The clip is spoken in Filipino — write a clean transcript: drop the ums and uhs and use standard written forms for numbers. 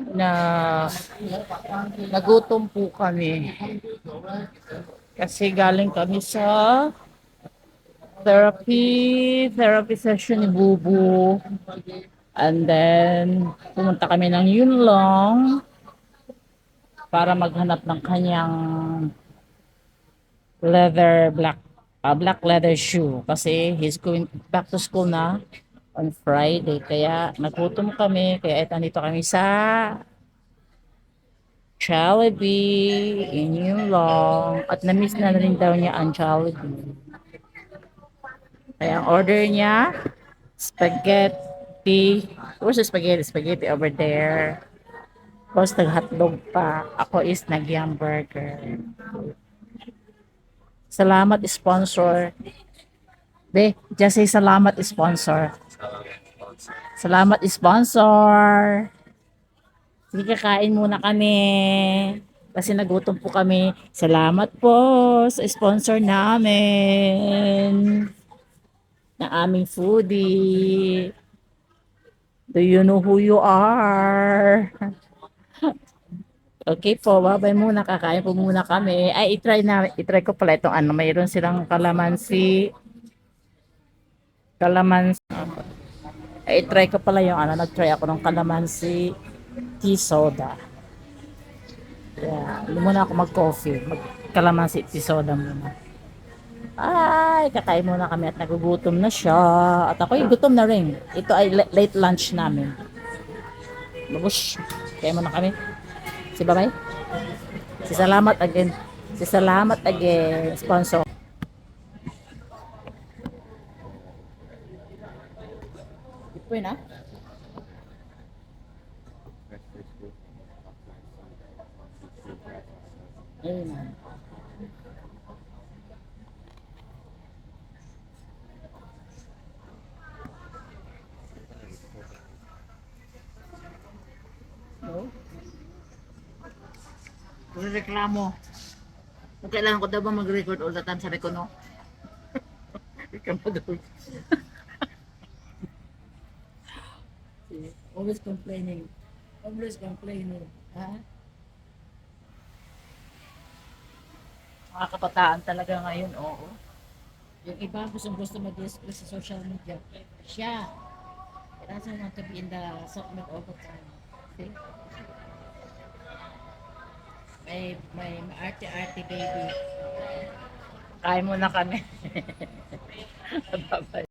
na nagutom po kami kasi galing kami sa therapy session ni Bubu, and then pumunta kami ng Yunlong para maghanap ng kanyang black leather shoe kasi he's going back to school na on Friday. Kaya nagutom kami, kaya eto nandito kami sa Jollibee in Yunlong, at na-miss na rin daw niya ang Jollibee. Kaya ang order niya, spaghetti. Where's the spaghetti? Spaghetti over there. Tapos nag-hotdog pa. Ako is nag-yum burger. Salamat sponsor. Be, just say salamat sponsor. Salamat sponsor. Sige, kakain muna kami. Kasi nagutom po kami. Salamat po sa sponsor namin. Na aming foodie. Do you know who you are? Okay po, babay muna. Kakain po muna kami. Ay, itry ko pala itong ano. Mayroon silang kalamansi. Ay, itry ko pala yung ano. Nag-try ako ng kalamansi tea soda. Yeah, hindi muna ako mag-coffee. Mag-kalamansi tea soda muna. Ay, kakain muna kami at nagugutom na siya. At ako'y gutom na rin. Ito ay late lunch namin. Babush. Kaya muna kami. Si Babay. Si Salamat again. Si Salamat again. Sponsor. Ito yun ah. Ayun na. No? Kung reklamo. Kung kailangan ko daw ba mag-record all the time, sabi ko no. Ikaw mo daw. Always complaining. Always complaining. Ha? Mga kabataan talaga ngayon, oo. Yung iba gusto mag-express sa social media. Siya. It doesn't want to be in the supplement all the time. See? May arte-arte baby. Kain muna kami. Bye-bye.